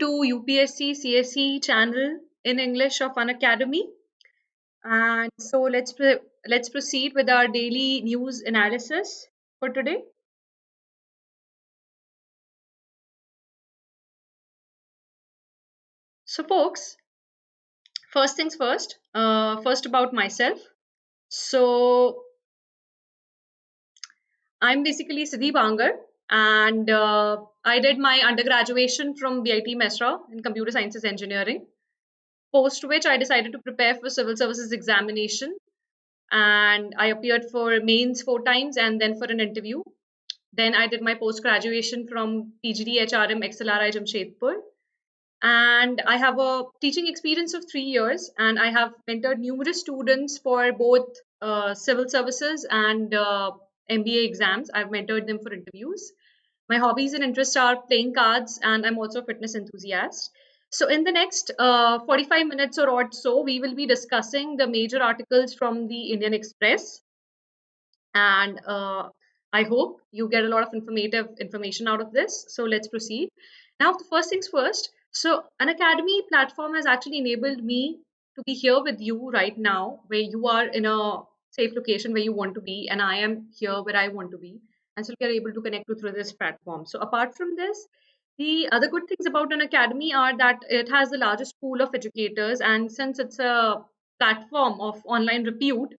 to UPSC CSE channel in English of Unacademy. And so let's proceed with our daily news analysis for today. So folks, first things first, first about myself. So I'm basically Siddhi Bangard, and I did my undergraduation from BIT Mesra in computer sciences engineering, post which I decided to prepare for civil services examination, and I appeared for mains 4 times and then for an interview. Then I did my post graduation from PGD HRM XLRI Jamshedpur, and I have a teaching experience of 3 years, and I have mentored numerous students for both civil services and MBA exams. I've mentored them for interviews. My hobbies and interests are playing cards, and I'm also a fitness enthusiast. So, in the next 45 minutes or so, we will be discussing the major articles from the Indian Express, and I hope you get a lot of information out of this. So, let's proceed. Now, the first things first. So, an academy platform has actually enabled me to be here with you right now, where you are in a safe location where you want to be, and I am here where I want to be, and so we are able to connect you through this platform. So, apart from this, the other good things about an academy are that it has the largest pool of educators, and since it's a platform of online repute,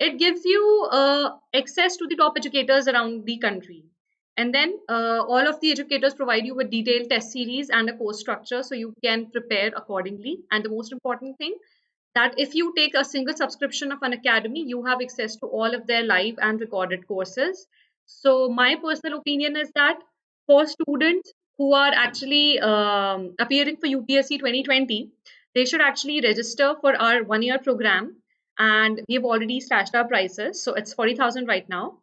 it gives you access to the top educators around the country. And then all of the educators provide you with detailed test series and a course structure so you can prepare accordingly. And the most important thing, that if you take a single subscription of an academy, you have access to all of their live and recorded courses. So my personal opinion is that for students who are actually appearing for UPSC 2020, they should actually register for our 1 year program, and we've already slashed our prices, so it's 40,000 right now.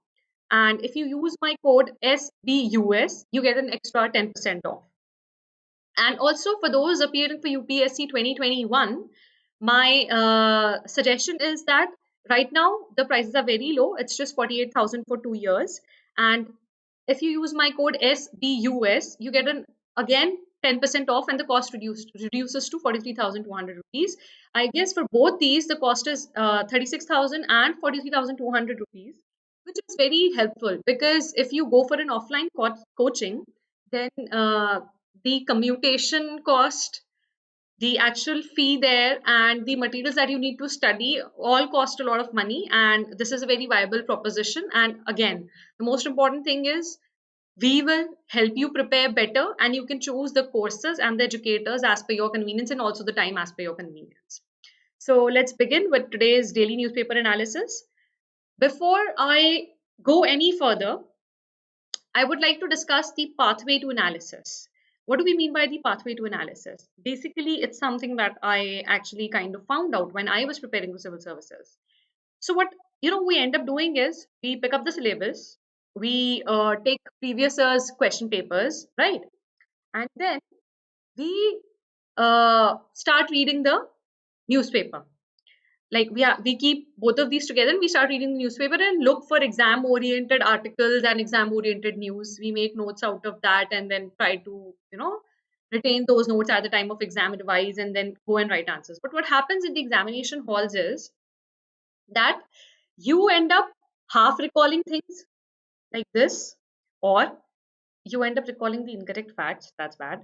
And if you use my code SBUS, you get an extra 10% off. And also for those appearing for UPSC 2021, my suggestion is that right now the prices are very low. It's just 48,000 for 2 years. And if you use my code SBUS, you get an again 10% off, and the cost reduces to 43,200 rupees. I guess for both these, the cost is 36,000 and 43,200 rupees, which is very helpful because if you go for an offline coaching, then the commutation cost, the actual fee there, and the materials that you need to study all cost a lot of money. And this is a very viable proposition. And again, the most important thing is we will help you prepare better, and you can choose the courses and the educators as per your convenience, and also the time as per your convenience. So let's begin with today's daily newspaper analysis. Before I go any further, I would like to discuss the pathway to analysis. What do we mean by the pathway to analysis? Basically, it's something that I actually kind of found out when I was preparing for civil services. So what we end up doing is we pick up the syllabus, we take previous year's question papers, right? And then we start reading the newspaper. Like we keep both of these together, and we start reading the newspaper and look for exam oriented articles and exam oriented news. We make notes out of that and then try to retain those notes at the time of exam, revise, and then go and write answers. But what happens in the examination halls is that you end up half recalling things like this, or you end up recalling the incorrect facts. That's bad.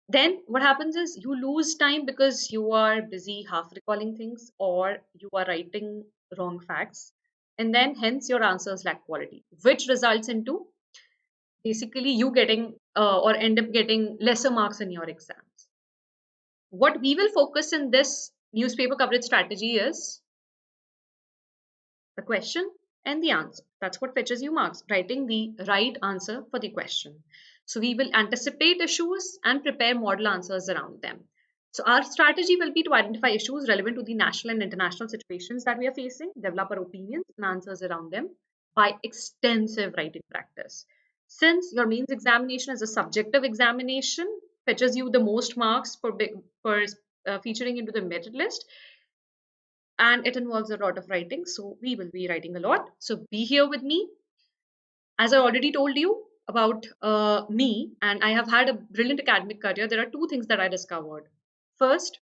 Then what happens is you lose time because you are busy half recalling things, or you are writing wrong facts, and then hence your answers lack quality, which results into basically you getting or end up getting lesser marks in your exams. What we will focus in this newspaper coverage strategy is the question and the answer. That's what fetches you marks, writing the right answer for the question. So we will anticipate issues and prepare model answers around them. So our strategy will be to identify issues relevant to the national and international situations that we are facing, develop our opinions and answers around them by extensive writing practice. Since your mains examination is a subjective examination, fetches you the most marks for featuring into the merit list, and it involves a lot of writing, so we will be writing a lot. So be here with me. As I already told you, about me, and I have had a brilliant academic career, there are two things that I discovered. First,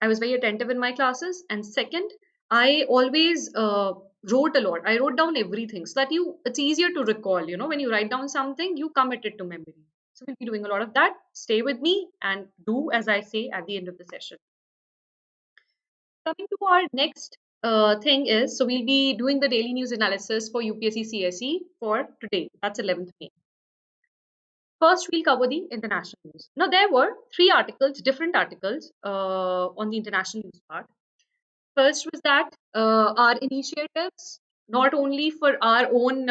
I was very attentive in my classes, and second, I always wrote a lot. I wrote down everything so that it's easier to recall. When you write down something, you commit it to memory. So we'll be doing a lot of that. Stay with me and do as I say at the end of the session. Coming to our next thing is, so we'll be doing the daily news analysis for UPSC CSE for today. That's 11th May. First, we'll cover the international news. Now, there were three articles, different articles on the international news part. First was that our initiatives, not only for our own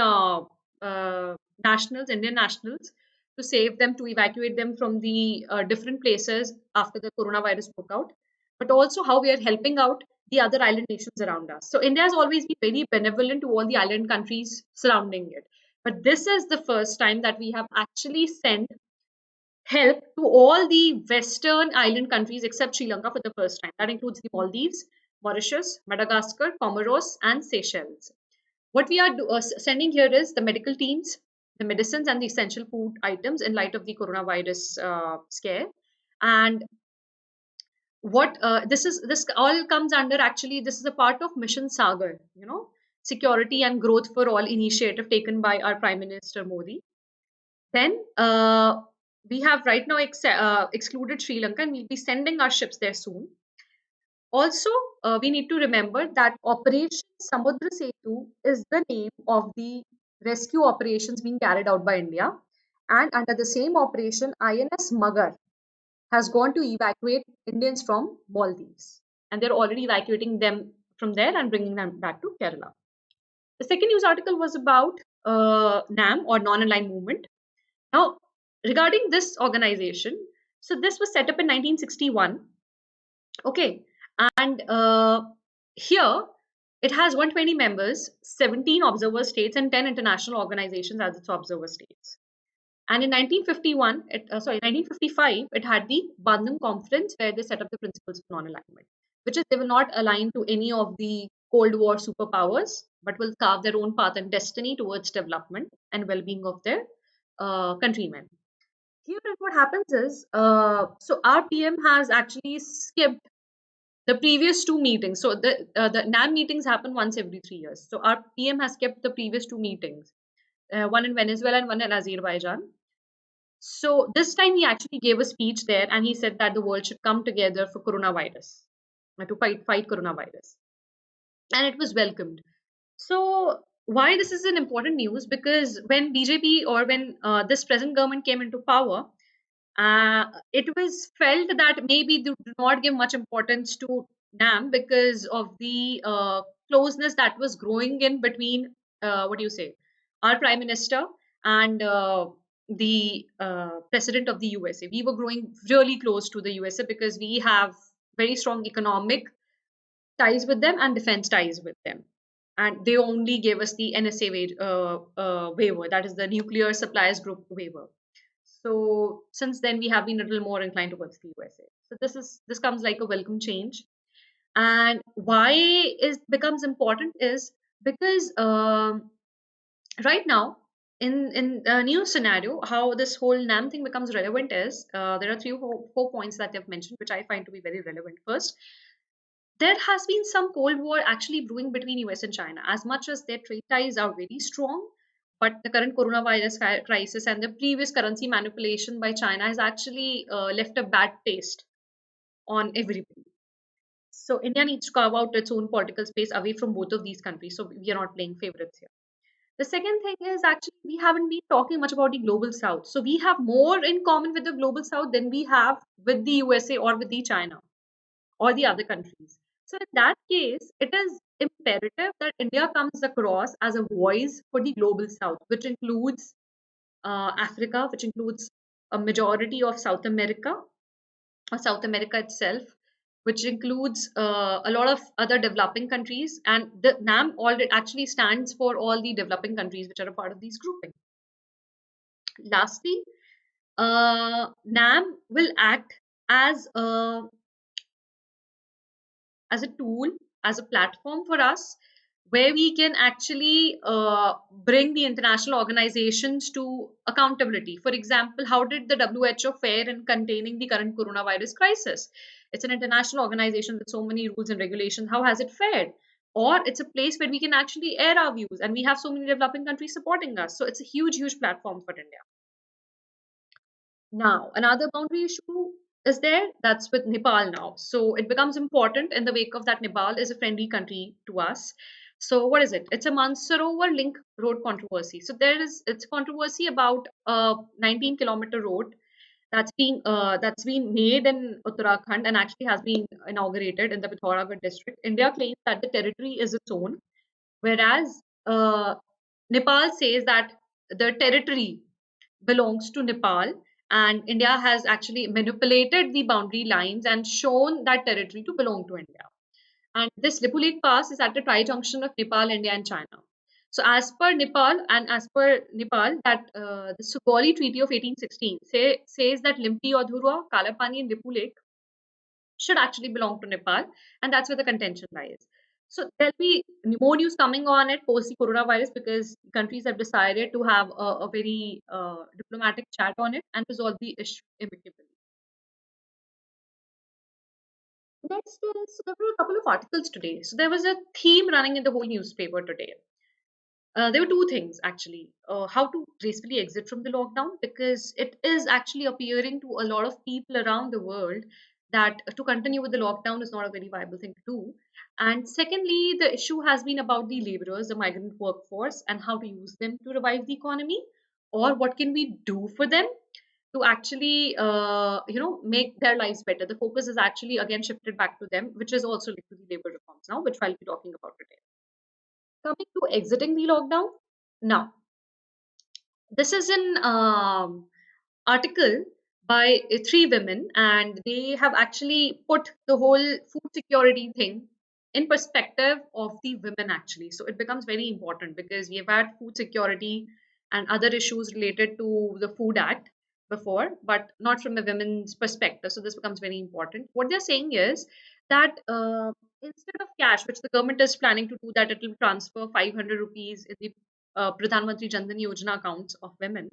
nationals, Indian nationals, to save them, to evacuate them from the different places after the coronavirus broke out, but also how we are helping out the other island nations around us. So India has always been very benevolent to all the island countries surrounding it. But this is the first time that we have actually sent help to all the Western island countries except Sri Lanka for the first time. That includes the Maldives, Mauritius, Madagascar, Comoros, and Seychelles. What we are sending here is the medical teams, the medicines, and the essential food items in light of the coronavirus scare. And what this all comes under, actually, this is a part of Mission Sagar, security and growth for all initiative taken by our Prime Minister Modi. Then we have right now excluded Sri Lanka, and we'll be sending our ships there soon. Also, we need to remember that Operation Samudra Setu is the name of the rescue operations being carried out by India. And under the same operation, INS Magar has gone to evacuate Indians from Maldives. And they're already evacuating them from there and bringing them back to Kerala. The second news article was about NAM, or Non-Aligned Movement. Now, regarding this organization, so this was set up in 1961. Okay, and here it has 120 members, 17 observer states, and 10 international organizations as its observer states. And in 1955, it had the Bandung Conference where they set up the principles of non-alignment, which is they were not aligned to any of the Cold War superpowers, but will carve their own path and destiny towards development and well-being of their countrymen. Here, what happens is, so our PM has actually skipped the previous two meetings. So the NAM meetings happen once every 3 years. So our PM has kept the previous two meetings, one in Venezuela and one in Azerbaijan. So this time he actually gave a speech there, and he said that the world should come together for coronavirus, to fight coronavirus, and it was welcomed. So why this is an important news? Because when BJP, or when this present government came into power, it was felt that maybe they do not give much importance to NAM because of the closeness that was growing in between, what do you say, our Prime Minister and the President of the USA. We were growing really close to the USA because we have very strong economic ties with them and defense ties with them. And they only gave us the NSA waiver, that is the Nuclear Suppliers Group waiver. So since then, we have been a little more inclined towards the USA. So this comes like a welcome change. And why it becomes important is because right now, in the new scenario, how this whole NAM thing becomes relevant is there are four points that they've mentioned, which I find to be very relevant. First, there has been some Cold War actually brewing between US and China. As much as their trade ties are very strong, but the current coronavirus crisis and the previous currency manipulation by China has actually left a bad taste on everybody. So India needs to carve out its own political space away from both of these countries. So we are not playing favorites here. The second thing is, actually we haven't been talking much about the global south. So we have more in common with the global south than we have with the USA or with the China or the other countries. So in that case, it is imperative that India comes across as a voice for the global south, which includes Africa, which includes a majority of South America, or South America itself, which includes a lot of other developing countries. And the NAM already actually stands for all the developing countries which are a part of these grouping. Lastly, NAM will act as a tool, as a platform for us, where we can actually bring the international organizations to accountability. For example, how did the WHO fare in containing the current coronavirus crisis? It's an international organization with so many rules and regulations. How has it fared? Or it's a place where we can actually air our views, and we have so many developing countries supporting us. So it's a huge, huge platform for India. Now, another boundary issue is there, that's with Nepal now. So it becomes important in the wake of that Nepal is a friendly country to us. So what is it? It's a Mansarovar link road controversy. So it's controversy about a 19-kilometer road that's been made in Uttarakhand and actually has been inaugurated in the Pithoragarh district. India claims that the territory is its own, whereas Nepal says that the territory belongs to Nepal, and India has actually manipulated the boundary lines and shown that territory to belong to India. And this Lipulekh Pass is at the tri-junction of Nepal, India, and China. So, as per Nepal, that the Sugauli Treaty of 1816 says that Limpi Odhurwa, Kalapani, and Lipulekh should actually belong to Nepal, and that's where the contention lies. So there'll be more news coming on it post the coronavirus because countries have decided to have a very diplomatic chat on it and resolve the issue amicably. Next is, so there were a couple of articles today. So there was a theme running in the whole newspaper today. There were two things actually. How to gracefully exit from the lockdown, because it is actually appearing to a lot of people around the world that to continue with the lockdown is not a very viable thing to do. And secondly, the issue has been about the laborers, the migrant workforce, and how to use them to revive the economy, or what can we do for them to actually, make their lives better. The focus is actually again shifted back to them, which is also linked to the labor reforms now, which I'll be talking about today. Coming to exiting the lockdown. Now, this is an article by three women, and they have actually put the whole food security thing in perspective of the women actually. So it becomes very important because we have had food security and other issues related to the Food Act before, but not from a women's perspective. So this becomes very important. What they're saying is that instead of cash, which the government is planning to do, that it will transfer 500 rupees in the Pradhan Mantri Jan Dhan Yojana accounts of women,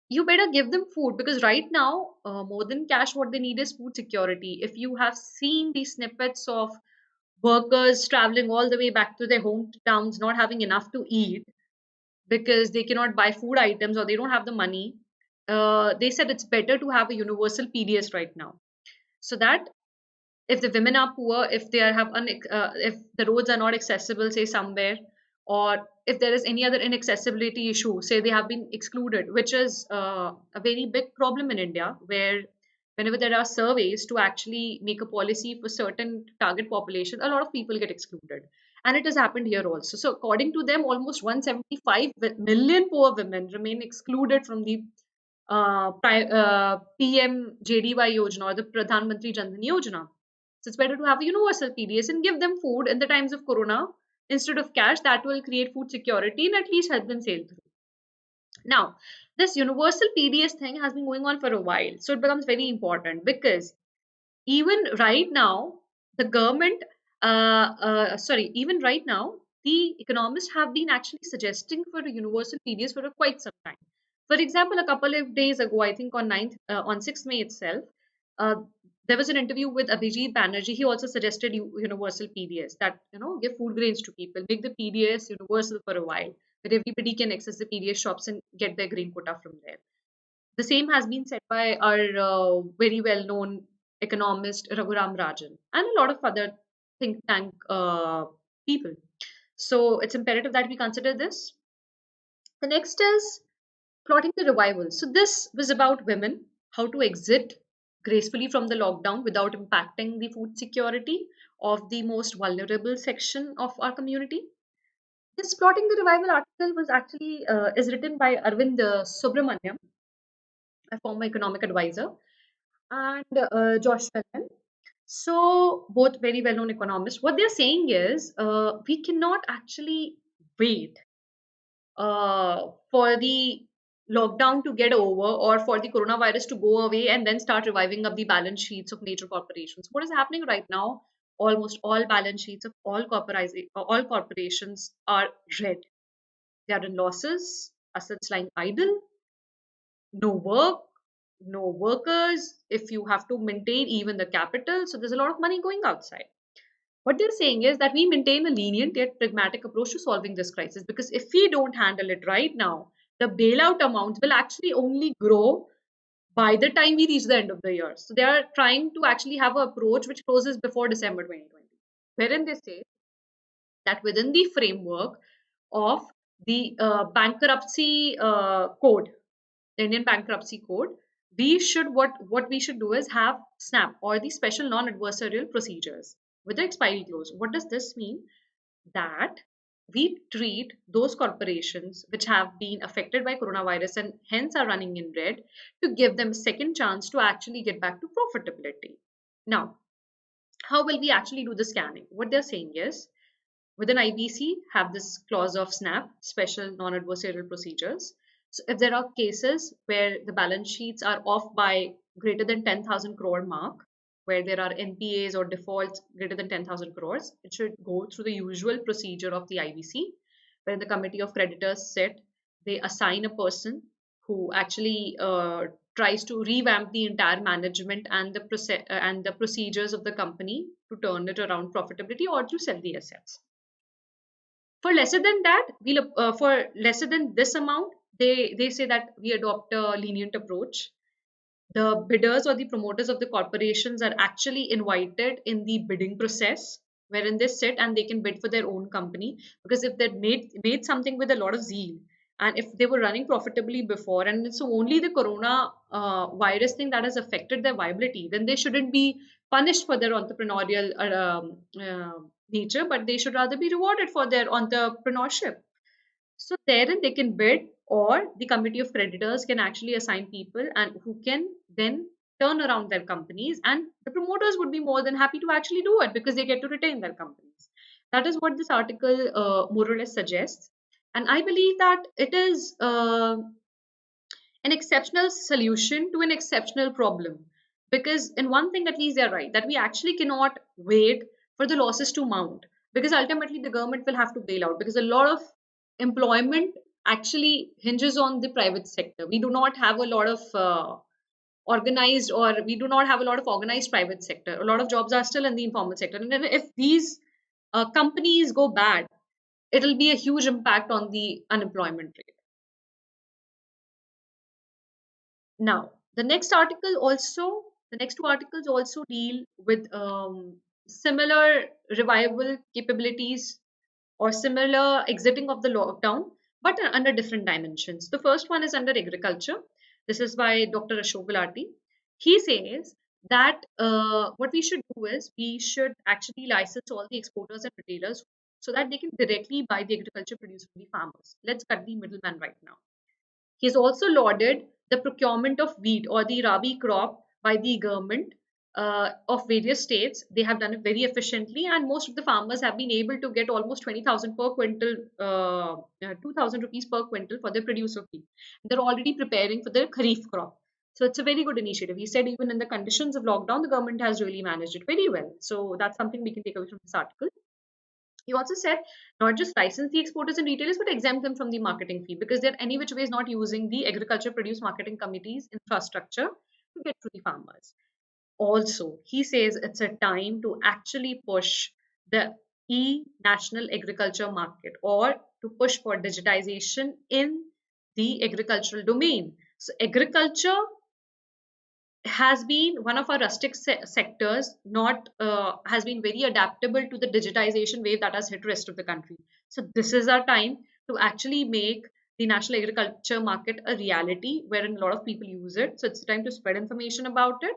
you better give them food, because right now, more than cash, what they need is food security. If you have seen these snippets of workers traveling all the way back to their hometowns, not having enough to eat because they cannot buy food items or they don't have the money, they said it's better to have a universal PDS right now, so that if the women are poor, if they are if the roads are not accessible, say somewhere, or if there is any other inaccessibility issue, say they have been excluded, which is a very big problem in India, where whenever there are surveys to actually make a policy for certain target population, a lot of people get excluded. And it has happened here also. So according to them, almost 175 million poor women remain excluded from the PMJDY Yojana, or the Pradhan Mantri Jan Dhan Yojana. So it's better to have a universal PDS and give them food in the times of Corona instead of cash. That will create food security and at least help them sail through. Now, this universal PDS thing has been going on for a while. So it becomes very important because even right now, the government, even right now, the economists have been actually suggesting for a universal PDS for quite some time. For example, a couple of days ago, I think on 6th May itself, uh, there was an interview with Abhijit Banerjee. He also suggested universal PDS, that give food grains to people, make the PDS universal for a while, where everybody can access the PDS shops and get their grain quota from there. The same has been said by our very well known economist Raghuram Rajan and a lot of other think tank people. So it's imperative that we consider this. The next is plotting the revival. So this was about women, how to exit gracefully from the lockdown without impacting the food security of the most vulnerable section of our community. This plotting the revival article was actually is written by Arvind Subramaniam, a former economic advisor, and Josh Fellman. So, both very well known economists. What they're saying is we cannot actually wait for the lockdown to get over or for the coronavirus to go away and then start reviving up the balance sheets of major corporations. What is happening right now? almost all balance sheets of all corporations are red. They are in losses, assets lying idle, no work, no workers, if you have to maintain even the capital. So there's a lot of money going outside. What they're saying is that we maintain a lenient yet pragmatic approach to solving this crisis, because if we don't handle it right now, the bailout amounts will actually only grow by the time we reach the end of the year. So they are trying to actually have an approach which closes before December 2020, wherein they say that within the framework of the bankruptcy code, the Indian bankruptcy code, we should what we should do is have SNAP, or the special non-adversarial procedures with the expiry clause. What does this mean? That we treat those corporations which have been affected by coronavirus and hence are running in red, to give them a second chance to actually get back to profitability. Now, how will we actually do the scanning? What they're saying is, within IBC have this clause of SNAP, special non-adversarial procedures. So if there are cases where the balance sheets are off by greater than 10,000 crore mark, where there are NPAs or defaults greater than 10,000 crores, it should go through the usual procedure of the IBC, where the committee of creditors sit, they assign a person who actually tries to revamp the entire management and the procedures of the company to turn it around profitability or to sell the assets. For lesser than that, for lesser than this amount, they say that we adopt a lenient approach. The bidders or the promoters of the corporations are actually invited in the bidding process, wherein they sit and they can bid for their own company. Because if they made something with a lot of zeal, and if they were running profitably before, and it's only the corona virus thing that has affected their viability, then they shouldn't be punished for their entrepreneurial nature, but they should rather be rewarded for their entrepreneurship. So therein they can bid, or the committee of creditors can actually assign people and who can then turn around their companies, and the promoters would be more than happy to actually do it because they get to retain their companies. That is what this article more or less suggests, and I believe that it is an exceptional solution to an exceptional problem. Because in one thing at least they're right, that we actually cannot wait for the losses to mount, because ultimately the government will have to bail out, because a lot of employment actually hinges on the private sector. We do not have a lot of organized, or we do not have a lot of organized private sector. A lot of jobs are still in the informal sector, and then if these companies go bad, it'll be a huge impact on the unemployment rate. Now, the next two articles also deal with similar revival capabilities or similar exiting of the lockdown, but under different dimensions. The first one is under agriculture. This is by Dr. Ashok Gulati. He says that what we should do is we should actually license all the exporters and retailers so that they can directly buy the agriculture produce from the farmers. Let's cut the middleman right now. He has also lauded the procurement of wheat or the rabi crop by the government of various states. They have done it very efficiently, and most of the farmers have been able to get almost 20,000 per quintal, 2,000 rupees per quintal for their produce of wheat. They're already preparing for their kharif crop. So it's a very good initiative. He said even in the conditions of lockdown, the government has really managed it very well. So that's something we can take away from this article. He also said not just license the exporters and retailers, but exempt them from the marketing fee, because they're any which ways not using the agriculture produce marketing committees infrastructure to get to the farmers. Also, he says it's a time to actually push the national agriculture market, or to push for digitization in the agricultural domain. So agriculture has been one of our rustic sectors, not has been very adaptable to the digitization wave that has hit rest of the country. So this is our time to actually make the national agriculture market a reality wherein a lot of people use it. So it's time to spread information about it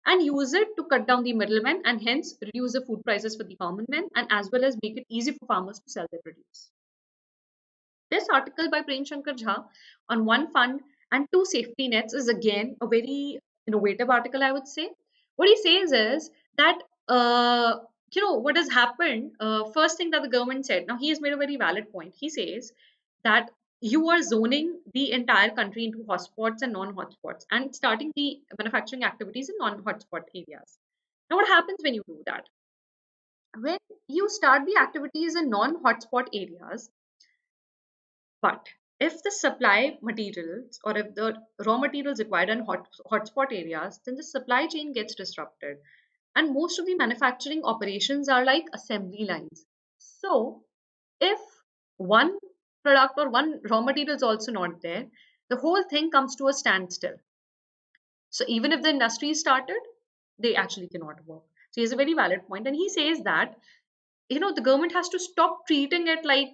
and use it to cut down the middlemen, and hence reduce the food prices for the common men, and as well as make it easy for farmers to sell their produce. This article by Prem Shankar Jha on one fund and two safety nets is again a very innovative article, I would say. What he says is that, what has happened, first thing that the government said, now he has made a very valid point. He says that you are zoning the entire country into hotspots and non-hotspots, and starting the manufacturing activities in non-hotspot areas. Now, what happens when you do that? When you start the activities in non-hotspot areas, but if the supply materials or if the raw materials required in hotspot areas, then the supply chain gets disrupted. And most of the manufacturing operations are like assembly lines. So if one product or one raw material is also not there, the whole thing comes to a standstill. So even if the industry started, they actually cannot work. So he has a very valid point, and he says that the government has to stop treating it like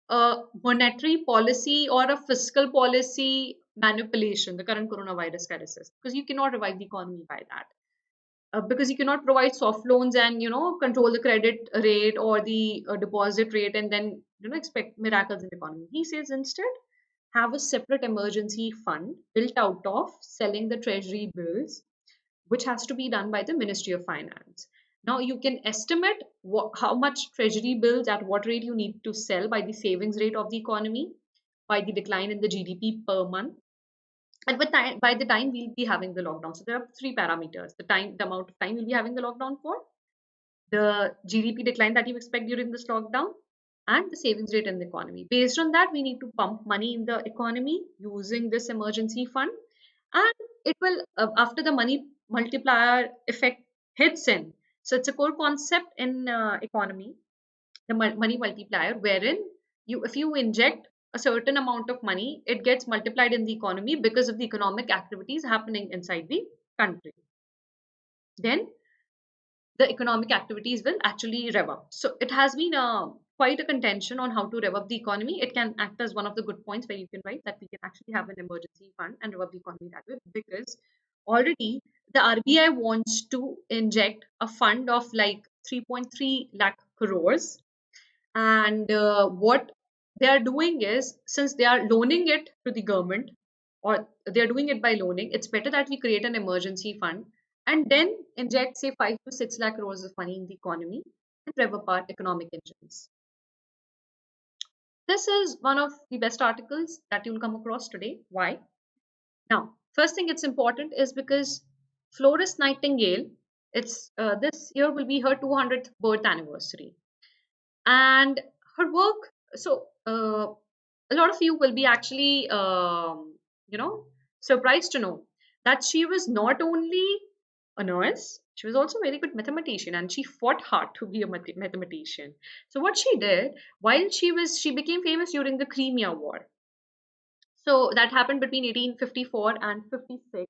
a monetary policy or a fiscal policy manipulation, the current coronavirus crisis, because you cannot revive the economy by that. Because you cannot provide soft loans and control the credit rate or the deposit rate and then expect miracles in the economy. He says instead have a separate emergency fund built out of selling the treasury bills, which has to be done by the Ministry of Finance. Now you can estimate how much treasury bills at what rate you need to sell by the savings rate of the economy, by the decline in the GDP per month, and by the time we'll be having the lockdown. So there are three parameters: the amount of time you'll be having the lockdown for, the GDP decline that you expect during this lockdown, and the savings rate in the economy. Based on that, we need to pump money in the economy using this emergency fund, and it will after the money multiplier effect hits in. So it's a core concept in economy, the money multiplier, wherein if you inject a certain amount of money, it gets multiplied in the economy because of the economic activities happening inside the country. Then the economic activities will actually rev up. So it has been quite a contention on how to rev up the economy. It can act as one of the good points where you can write that we can actually have an emergency fund and rev up the economy that way, because already the RBI wants to inject a fund of like 3.3 lakh crores. And what they are doing is, since they are loaning it to the government, or they're doing it by loaning, it's better that we create an emergency fund and then inject, say, 5 to 6 lakh crores of money in the economy and rev up our economic engines. This is one of the best articles that you'll come across today. Why? Now, first thing it's important is because Florence Nightingale, it's this year will be her 200th birth anniversary, and her work. So a lot of you will be actually surprised to know that she was not only a nurse, she was also a very good mathematician, and she fought hard to be a mathematician. So what she did, while she became famous during the Crimea War. So that happened between 1854 and 56.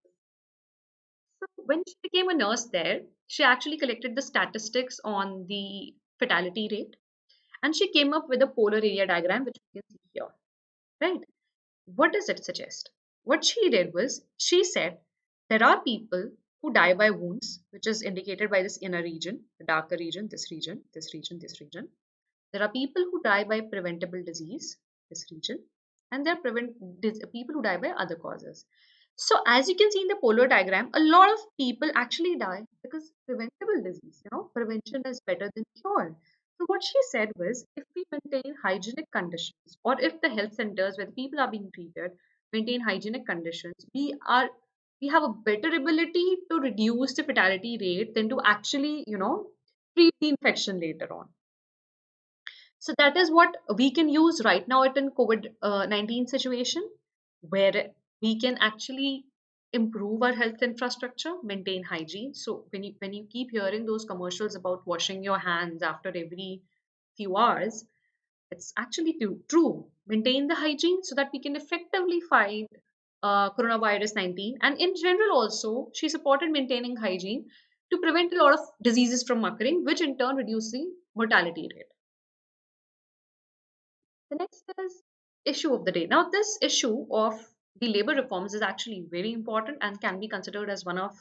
So when she became a nurse there, she actually collected the statistics on the fatality rate, and she came up with a polar area diagram, which you can see here, right? What does it suggest? What she did was, she said there are people who die by wounds, which is indicated by this inner region, the darker region, this region, this region, this region. There are people who die by preventable disease, this region, and there are people who die by other causes. So as you can see in the polar diagram, a lot of people actually die because preventable disease, prevention is better than cure. So what she said was, if we maintain hygienic conditions, or if the health centers where the people are being treated maintain hygienic conditions, we have a better ability to reduce the fatality rate than to actually, treat the infection later on. So that is what we can use right now at in COVID-19 situation, where we can actually improve our health infrastructure, maintain hygiene. So when you keep hearing those commercials about washing your hands after every few hours, it's actually true. Maintain the hygiene so that we can effectively fight coronavirus 19. And in general, also, she supported maintaining hygiene to prevent a lot of diseases from occurring, which in turn reduce the mortality rate. The next is issue of the day. Now, this issue of the labor reforms is actually very important and can be considered as one of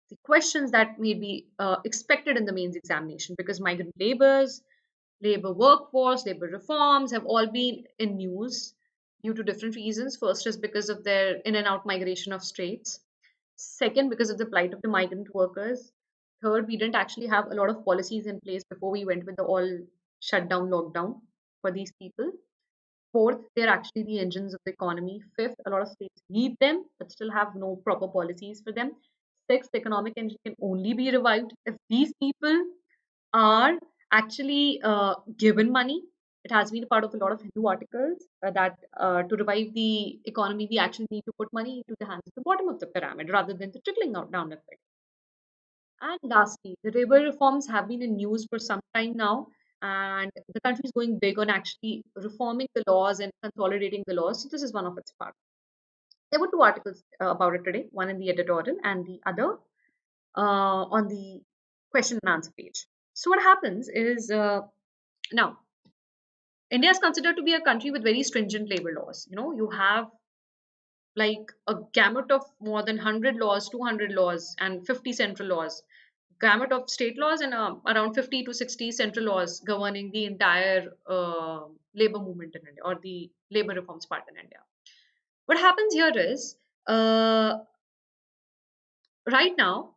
the questions that may be expected in the mains examination, because migrant laborers, labor workforce, labor reforms have all been in news due to different reasons. First is because of their in and out migration of straits. Second, because of the plight of the migrant workers. Third, we didn't actually have a lot of policies in place before we went with the all shutdown lockdown for these people. Fourth, they're actually the engines of the economy. Fifth, a lot of states need them but still have no proper policies for them. Sixth, the economic engine can only be revived if these people are actually given money. It has been a part of a lot of Hindu articles that to revive the economy, we actually need to put money into the hands of the bottom of the pyramid rather than the trickling out down effect. And lastly, the labor reforms have been in news for some time now, and the country is going big on actually reforming the laws and consolidating the laws. So this is one of its parts. There were two articles about it today, one in the editorial and the other on the question and answer page. So what happens is now India is considered to be a country with very stringent labor laws. You know, you have like a gamut of more than 100 laws, 200 laws, and 50 central laws, gamut of state laws, and around 50 to 60 central laws governing the entire labor movement in India or the labor reforms part in India. What happens here is right now,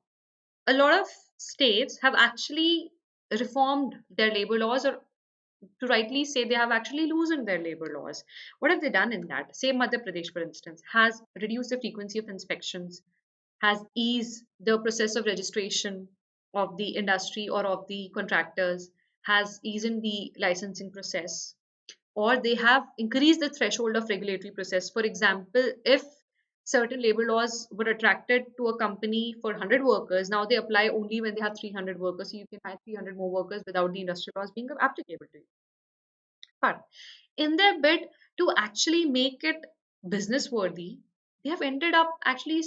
a lot of states have actually reformed their labor laws, or to rightly say, they have actually loosened their labor laws. What have they done in that? Say Madhya Pradesh, for instance, has reduced the frequency of inspections, has eased the process of registration of the industry or of the contractors, has eased the licensing process, or they have increased the threshold of regulatory process. For example, if certain labor laws were attracted to a company for 100 workers, now they apply only when they have 300 workers. So you can hire 300 more workers without the industrial laws being applicable to you. But in their bid to actually make it business worthy, they have ended up actually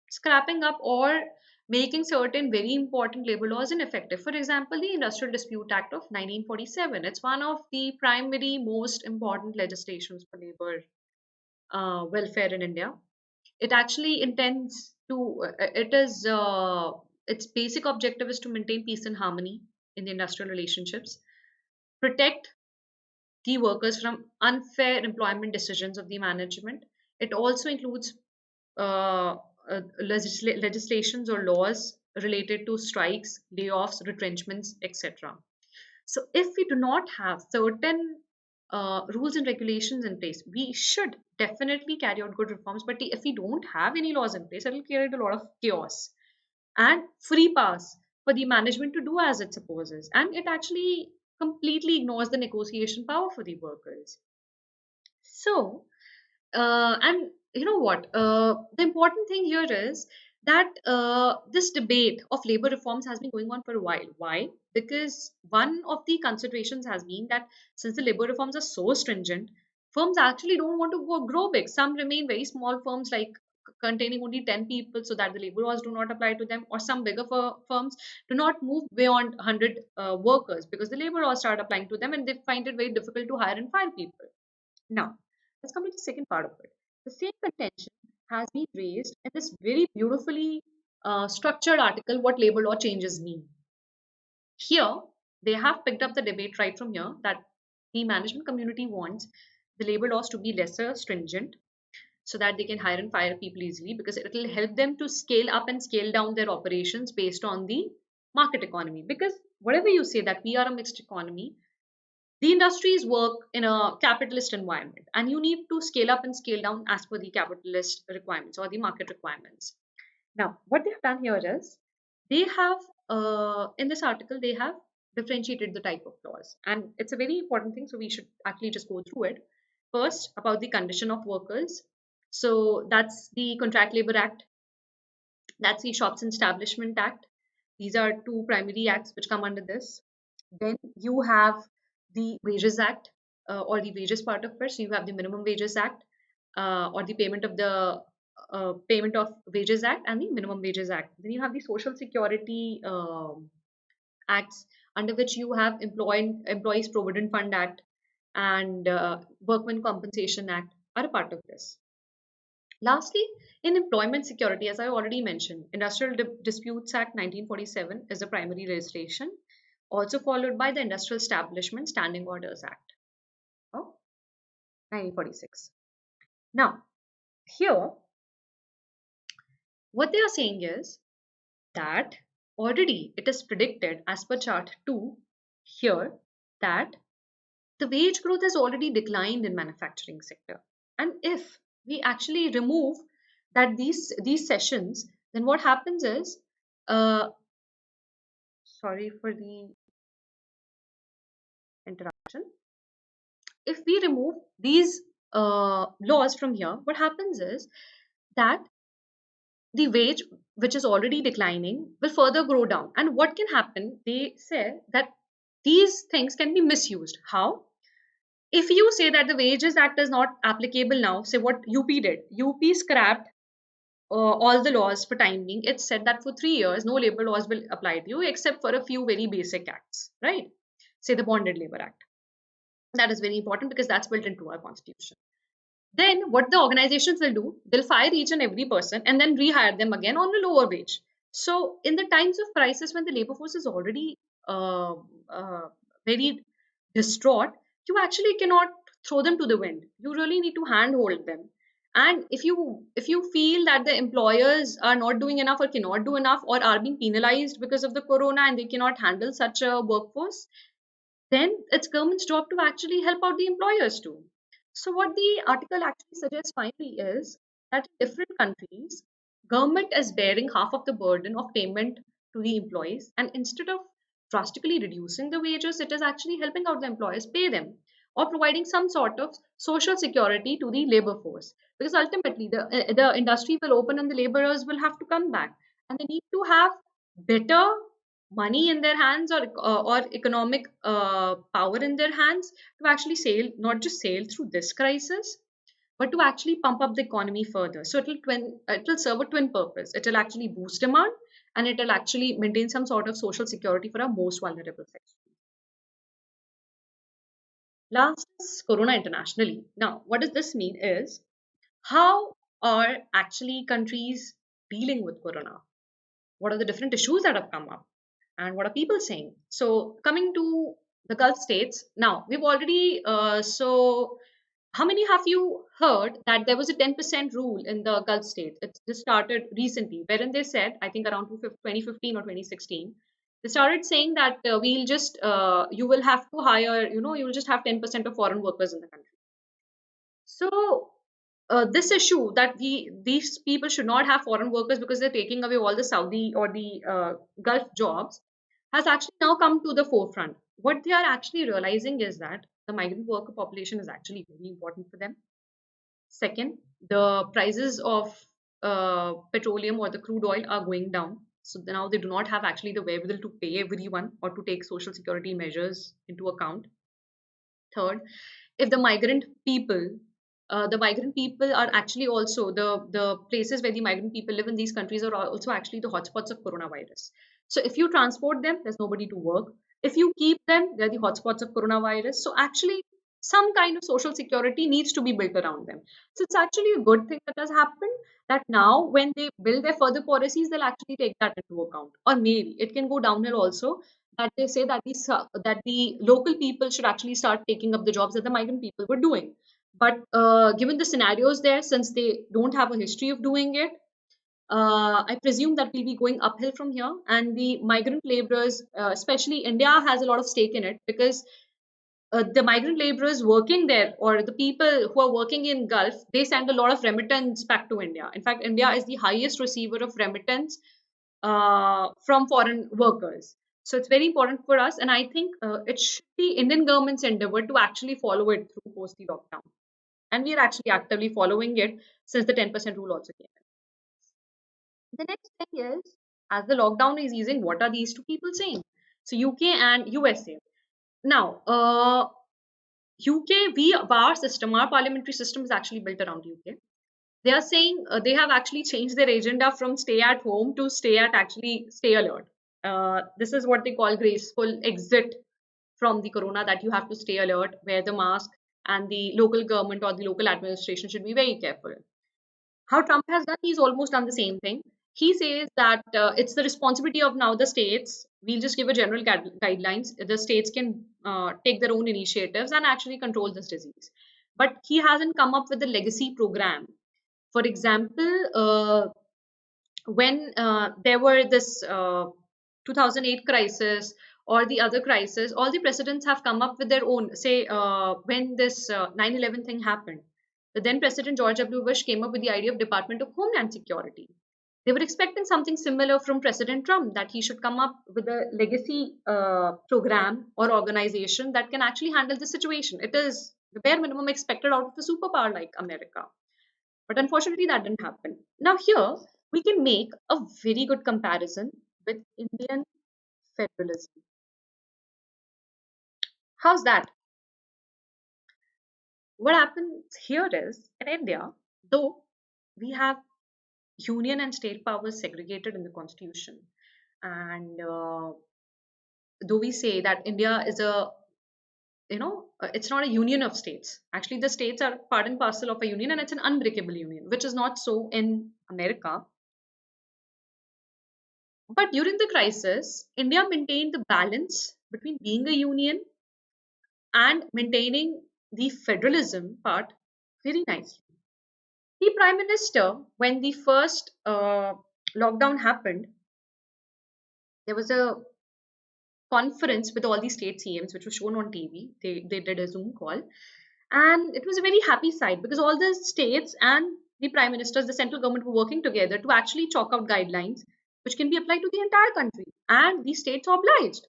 scrapping up or making certain very important labor laws ineffective. For example, the Industrial Dispute Act of 1947. It's one of the primary most important legislations for labor welfare in India. It actually intends to, its basic objective is to maintain peace and harmony in the industrial relationships, protect the workers from unfair employment decisions of the management. It also includes legislations or laws related to strikes, layoffs, retrenchments, etc. So, if we do not have certain rules and regulations in place, we should definitely carry out good reforms. But if we don't have any laws in place, it will create a lot of chaos and free pass for the management to do as it supposes. And it actually completely ignores the negotiation power for the workers. So, and you know what? The important thing here is that this debate of labor reforms has been going on for a while. Why? Because one of the considerations has been that since the labor reforms are so stringent, firms actually don't want to grow big. Some remain very small firms, like containing only 10 people, so that the labor laws do not apply to them, or some bigger firms do not move beyond 100 workers because the labor laws start applying to them and they find it very difficult to hire and fire people. Now, let's come to the second part of it. The same contention has been raised in this very beautifully structured article, What Labor Law Changes Mean. Here, they have picked up the debate right from here that the management community wants the labor laws to be lesser stringent so that they can hire and fire people easily, because it will help them to scale up and scale down their operations based on the market economy. Because whatever you say that we are a mixed economy, the industries work in a capitalist environment, and you need to scale up and scale down as per the capitalist requirements or the market requirements. Now, what they have done here is they have, in this article, they have differentiated the type of laws, and it's a very important thing. So we should actually just go through it. First, about the condition of workers. So that's the Contract Labor Act, that's the Shops and Establishment Act. These are two primary acts which come under this. Then you have the Wages Act, or the wages part of it. So you have the Minimum Wages Act, or the Payment of Wages Act, and the Minimum Wages Act. Then you have the Social Security acts, under which you have Employees Provident Fund Act and Workmen Compensation Act are a part of this. Lastly, in employment security, as I already mentioned, Industrial Disputes Act 1947 is the primary legislation, also followed by the Industrial Establishment Standing Orders Act of 1946. Now, here, what they are saying is that already it is predicted as per chart 2 here that the wage growth has already declined in manufacturing sector. And if we actually remove that these sessions, then what happens is, sorry for the interruption. If we remove these laws from here, what happens is that the wage, which is already declining, will further grow down. And what can happen? They say that these things can be misused. How? If you say that the Wages Act is not applicable now, say what UP did, UP scrapped all the laws for time being. It said that for 3 years, no labor laws will apply to you except for a few very basic acts, right? Say the Bonded Labor Act. That is very important because that's built into our constitution. Then what the organizations will do, they'll fire each and every person and then rehire them again on a lower wage. So in the times of crisis when the labor force is already uh, very distraught, you actually cannot throw them to the wind. You really need to handhold them. And if you feel that the employers are not doing enough or cannot do enough or are being penalized because of the corona and they cannot handle such a workforce, then it's government's job to actually help out the employers too. So what the article actually suggests finally is that in different countries, government is bearing half of the burden of payment to the employees, and instead of drastically reducing the wages, it is actually helping out the employers pay them or providing some sort of social security to the labor force. Because ultimately, the industry will open and the laborers will have to come back, and they need to have better money in their hands or economic power in their hands to actually sail, not just sail through this crisis, but to actually pump up the economy further. So it'll serve a twin purpose. It'll actually boost demand and it'll actually maintain some sort of social security for our most vulnerable sections. Last is Corona internationally. Now, what does this mean is how are actually countries dealing with Corona? What are the different issues that have come up? And what are people saying? So coming to the Gulf states, now we've already, so how many have you heard that there was a 10% rule in the Gulf states? It just started recently, wherein they said, I think around 2015 or 2016, they started saying that you will have to hire, you will just have 10% of foreign workers in the country. So this issue that these people should not have foreign workers because they're taking away all the Saudi or the Gulf jobs has actually now come to the forefront. What they are actually realizing is that the migrant worker population is actually very important for them. Second, the prices of petroleum or the crude oil are going down. So now they do not have actually the wherewithal to pay everyone or to take social security measures into account. Third, if the migrant people are actually also the places where the migrant people live in these countries are also actually the hotspots of coronavirus. So if you transport them, there's nobody to work. If you keep them, they're the hotspots of coronavirus. So actually, some kind of social security needs to be built around them. So it's actually a good thing that has happened that now when they build their further policies, they'll actually take that into account. Or maybe it can go downhill also that they say that the local people should actually start taking up the jobs that the migrant people were doing. But given the scenarios there, since they don't have a history of doing it, I presume that we'll be going uphill from here. And the migrant laborers, especially India, has a lot of stake in it because the migrant laborers working there or the people who are working in Gulf, they send a lot of remittance back to India. In fact, India is the highest receiver of remittance from foreign workers. So it's very important for us, and I think it should be Indian government's endeavor to actually follow it through post the lockdown. And we are actually actively following it since the 10% rule also came in. The next thing is, as the lockdown is easing, what are these two people saying? So UK and USA. Now, UK, our parliamentary system is actually built around UK. They are saying they have actually changed their agenda from stay at home to stay alert. This is what they call graceful exit from the corona, that you have to stay alert, wear the mask, and the local government or the local administration should be very careful. How Trump has done, he's almost done the same thing. He says that it's the responsibility of now the states. We'll just give a general guidelines. The states can take their own initiatives and actually control this disease. But he hasn't come up with a legacy program. For example, when there were this 2008 crisis or the other crisis, all the presidents have come up with their own. Say, when this 9/11 thing happened, the then President George W. Bush came up with the idea of Department of Homeland Security. They were expecting something similar from President Trump, that he should come up with a legacy program or organization that can actually handle the situation. It is the bare minimum expected out of a superpower like America. But unfortunately, that didn't happen. Now, here we can make a very good comparison with Indian federalism. How's that? What happens here is in India, though we have union and state powers segregated in the constitution, and though we say that India is a it's not a union of states. Actually, the states are part and parcel of a union, and it's an unbreakable union, which is not so in America. But during the crisis, India maintained the balance between being a union and maintaining the federalism part very nicely. The prime minister, when the first lockdown happened, there was a conference with all the state CMs, which was shown on TV. They did a Zoom call, and it was a very happy sight because all the states and the prime ministers, the central government, were working together to actually chalk out guidelines which can be applied to the entire country, and the states obliged.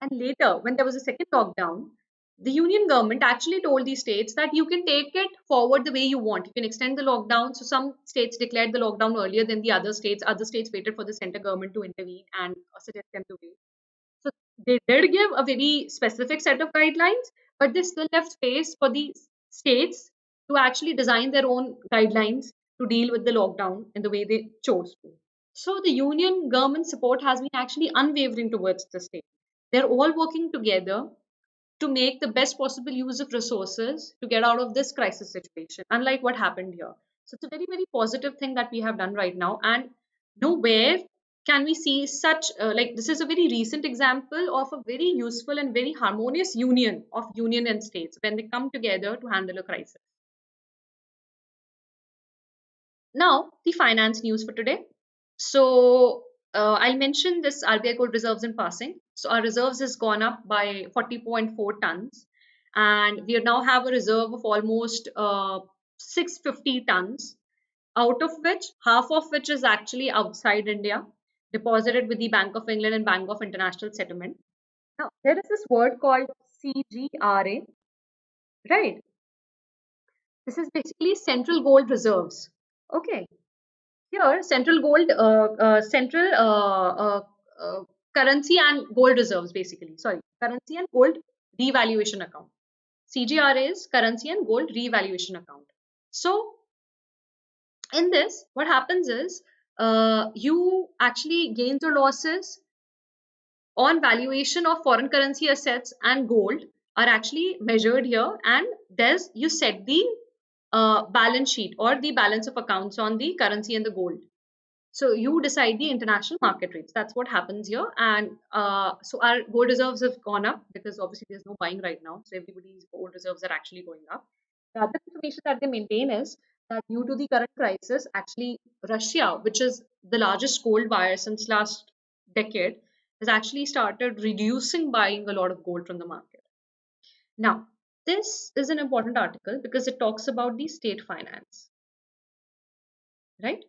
And later, when there was a second lockdown, the union government actually told the states that you can take it forward the way you want. You can extend the lockdown. So some states declared the lockdown earlier than the other states. Other states waited for the center government to intervene and suggest them to wait. So they did give a very specific set of guidelines, but they still left space for the states to actually design their own guidelines to deal with the lockdown in the way they chose to. So the union government support has been actually unwavering towards the state. They're all working together to make the best possible use of resources to get out of this crisis situation, unlike what happened here. So it's a very, very positive thing that we have done right now. And nowhere can we see such, like, this is a very recent example of a very useful and very harmonious union of union and states when they come together to handle a crisis. Now, the finance news for today. So I'll mention this RBI gold reserves in passing. So our reserves has gone up by 40.4 tons, and we now have a reserve of almost 650 tons, out of which half of which is actually outside India, deposited with the Bank of England and Bank of International Settlement. Now there is this word called CGRA, right? This is basically central gold reserves. Okay. Here, central currency and gold reserves, basically. Sorry, currency and gold revaluation account. CGRA is currency and gold revaluation account. So, in this, what happens is you actually gains or losses on valuation of foreign currency assets and gold are actually measured here, and there's you set the balance sheet or the balance of accounts on the currency and the gold. So you decide the international market rates. That's what happens here. And so our gold reserves have gone up because obviously there's no buying right now. So everybody's gold reserves are actually going up. The other information that they maintain is that due to the current crisis, actually Russia, which is the largest gold buyer since last decade, has actually started reducing buying a lot of gold from the market. Now, this is an important article because it talks about the state finance, right?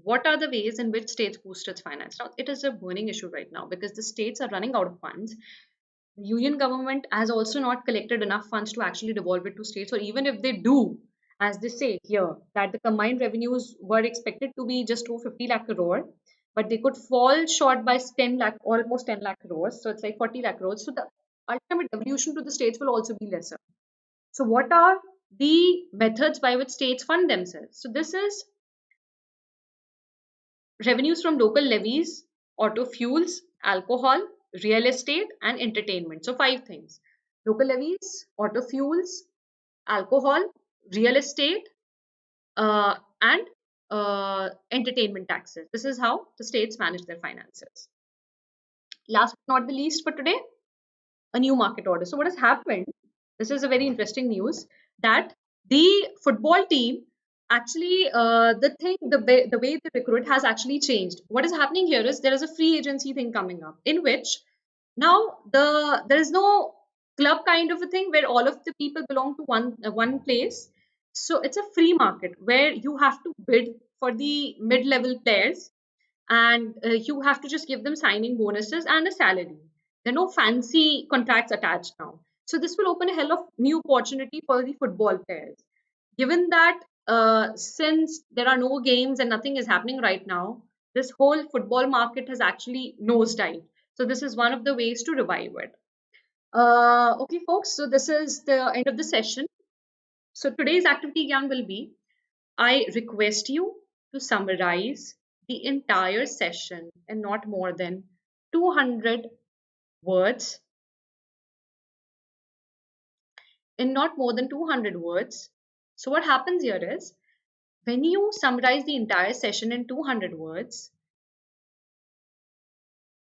What are the ways in which states boost its finance? Now, it is a burning issue right now because the states are running out of funds. The union government has also not collected enough funds to actually devolve it to states, or even if they do, as they say here, that the combined revenues were expected to be just over 50 lakh crore, but they could fall short by 10 lakh, almost 10 lakh crores. So it's like 40 lakh crores. So the ultimate devolution to the states will also be lesser. So what are the methods by which states fund themselves? So this is revenues from local levies, auto fuels, alcohol, real estate, and entertainment. So 5 things: local levies, auto fuels, alcohol, real estate, and entertainment taxes. This is how the states manage their finances. Last but not the least for today, a new market order. So what has happened? This is a very interesting news that the football team actually the way they recruit has actually changed. What is happening here is there is a free agency thing coming up in which now there is no club kind of a thing where all of the people belong to one place. So it's a free market where you have to bid for the mid-level players and you have to just give them signing bonuses and a salary. There are no fancy contracts attached now. So this will open a hell of new opportunity for the football players. Given that since there are no games and nothing is happening right now, this whole football market has actually nosedived. So this is one of the ways to revive it. Okay, folks. So this is the end of the session. So today's activity again will be, I request you to summarize the entire session in not more than 200 words. In not more than 200 words. So what happens here is, when you summarize the entire session in 200 words,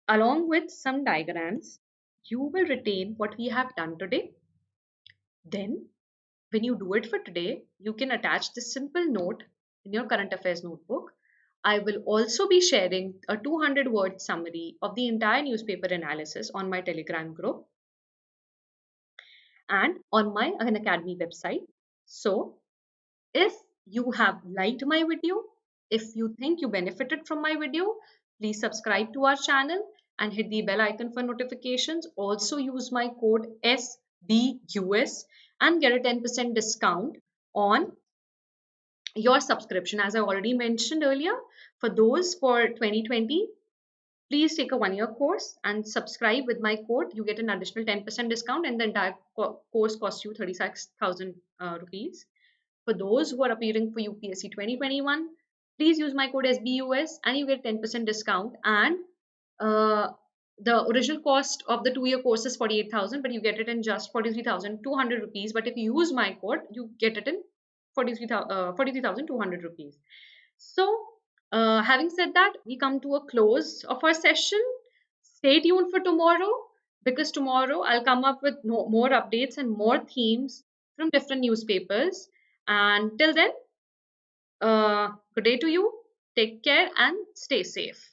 along with some diagrams, you will retain what we have done today. Then, when you do it for today, you can attach this simple note in your current affairs notebook. I will also be sharing a 200-word summary of the entire newspaper analysis on my Telegram group and on my Unacademy website. So, if you have liked my video, if you think you benefited from my video, please subscribe to our channel and hit the bell icon for notifications. Also use my code SBUS and get a 10% discount on your subscription. As I already mentioned earlier, for those for 2020, please take a 1-year course and subscribe with my code. You get an additional 10% discount and the entire course costs you 36,000 rupees. For those who are appearing for UPSC 2021, please use my code SBUS and you get 10% discount. And the original cost of the 2-year course is 48,000, but you get it in just 43,200 rupees. But if you use my code, you get it in 43,200 rupees. So, having said that, we come to a close of our session. Stay tuned for tomorrow, because tomorrow I'll come up with more updates and more themes from different newspapers. And till then, good day to you. Take care and stay safe.